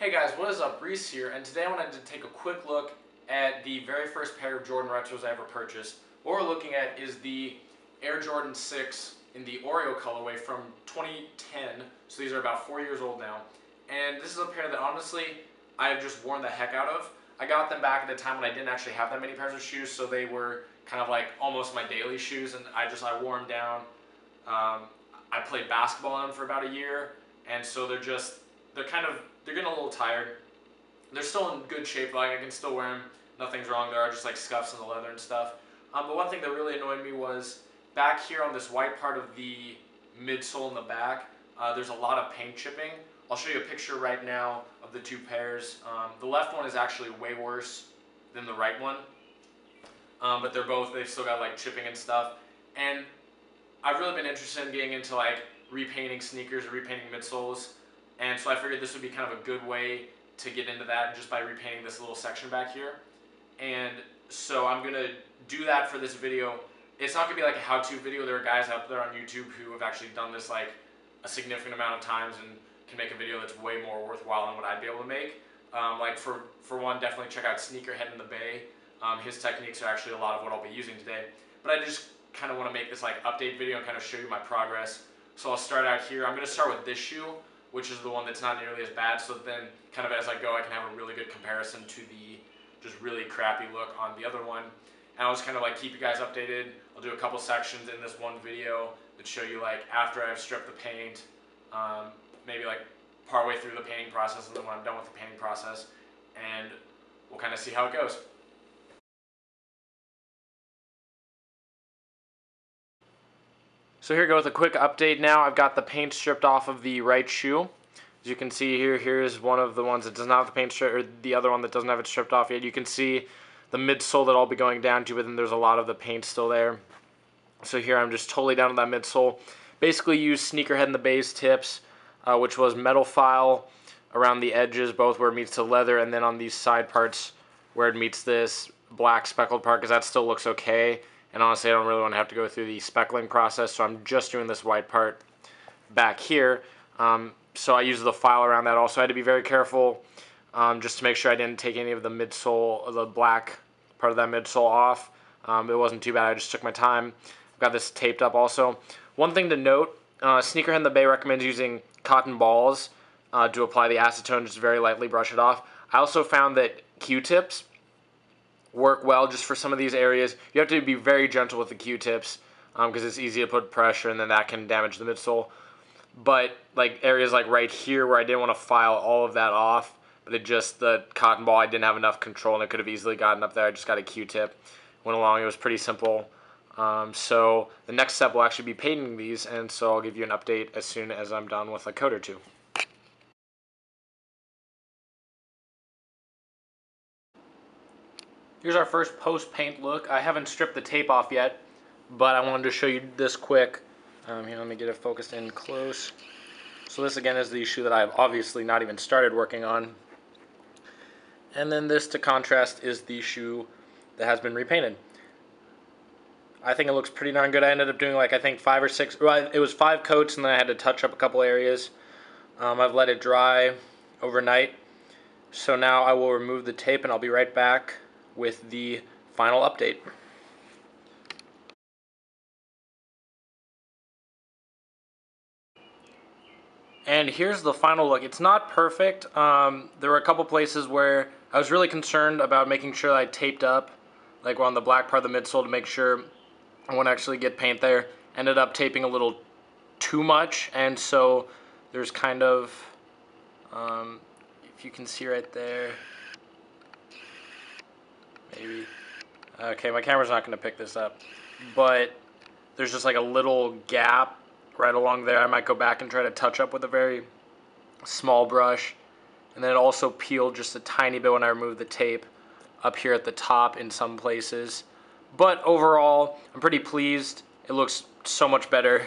Hey guys, what is up? Reese here, and today I wanted to take a quick look at the very first pair of Jordan Retros I ever purchased. What we're looking at is the Air Jordan 6 in the Oreo colorway from 2010, so these are about 4 years old now. And this is a pair that honestly, I have just worn the heck out of. I got them back at a time when I didn't actually have that many pairs of shoes, so they were kind of like almost my daily shoes, and I wore them down. I played basketball in them for about a year, and so they're getting a little tired. They're still in good shape, like I can still wear them, nothing's wrong. There are just like scuffs in the leather and stuff. But one thing that really annoyed me was back here on this white part of the midsole in the back, there's a lot of paint chipping. I'll show you a picture right now of the two pairs. The left one is actually way worse than the right one, but they've still got like chipping and stuff. And I've really been interested in getting into like repainting sneakers or repainting midsoles. And so I figured this would be kind of a good way to get into that just by repainting this little section back here. And so I'm going to do that for this video. It's not going to be like a how-to video. There are guys out there on YouTube who have actually done this like a significant amount of times and can make a video that's way more worthwhile than what I'd be able to make. Like for one, definitely check out Sneakerhead in the Bay. His techniques are actually a lot of what I'll be using today. But I just kind of want to make this like update video and kind of show you my progress. So I'll start out here. I'm going to start with this shoe, which is the one that's not nearly as bad, so then kind of as I go I can have a really good comparison to the just really crappy look on the other one. And I'll just kind of like keep you guys updated. I'll do a couple sections in this one video that show you like after I've stripped the paint, maybe like partway through the painting process, and then when I'm done with the painting process, and we'll kind of see how it goes. So here goes a quick update now. I've got the paint stripped off of the right shoe. As you can see here, here's one of the ones that does not have the paint stripped, or the other one that doesn't have it stripped off yet. You can see the midsole that I'll be going down to, but then there's a lot of the paint still there. So here I'm just totally down to that midsole. Basically used Sneakerhead in the Bay's tips, which was metal file around the edges, both where it meets the leather, and then on these side parts where it meets this black speckled part, because that still looks okay. And honestly, I don't really want to have to go through the speckling process, so I'm just doing this white part back here. So I used the file around that also. I had to be very careful just to make sure I didn't take any of the midsole, the black part of that midsole off. It wasn't too bad. I just took my time. I've got this taped up also. One thing to note, Sneakerhead in the Bay recommends using cotton balls to apply the acetone, just very lightly brush it off. I also found that Q-tips work well just for some of these areas. You have to be very gentle with the Q-tips because it's easy to put pressure and then that can damage the midsole. But like areas like right here where I didn't want to file all of that off, but the cotton ball, I didn't have enough control and it could have easily gotten up there. I just got a Q-tip, went along, it was pretty simple. So the next step will actually be painting these, and so I'll give you an update as soon as I'm done with a coat or two. Here's our first post-paint look. I haven't stripped the tape off yet, but I wanted to show you this quick. Here, let me get it focused in close. So this again is the shoe that I've obviously not even started working on. And then this, to contrast, is the shoe that has been repainted. I think it looks pretty darn good. I ended up doing like, I think 5 or 6, well, it was 5 coats, and then I had to touch up a couple areas. I've let it dry overnight. So now I will remove the tape and I'll be right back with the final update. And here's the final look. It's not perfect. There were a couple places where I was really concerned about making sure that I taped up, like on the black part of the midsole, to make sure I wouldn't actually get paint there. Ended up taping a little too much, and so there's kind of, if you can see right there, maybe. Okay, my camera's not going to pick this up, but there's just like a little gap right along there. I might go back and try to touch up with a very small brush. And then it also peeled just a tiny bit when I removed the tape up here at the top in some places. But overall, I'm pretty pleased. It looks so much better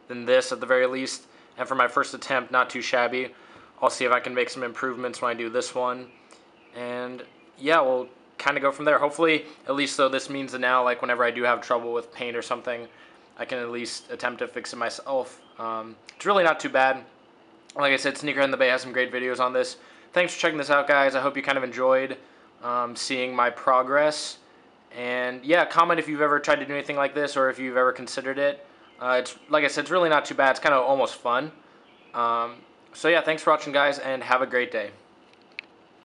than this at the very least. And for my first attempt, not too shabby. I'll see if I can make some improvements when I do this one. And yeah, we'll kind of go from there. Hopefully, at least though, this means that now, like whenever I do have trouble with paint or something, I can at least attempt to fix it myself. It's really not too bad. Like I said, Sneakerhead in the Bay has some great videos on this. Thanks for checking this out, guys. I hope you kind of enjoyed seeing my progress. And yeah, comment if you've ever tried to do anything like this or if you've ever considered it. It's like I said, it's really not too bad. It's kind of almost fun. So yeah, thanks for watching, guys, and have a great day.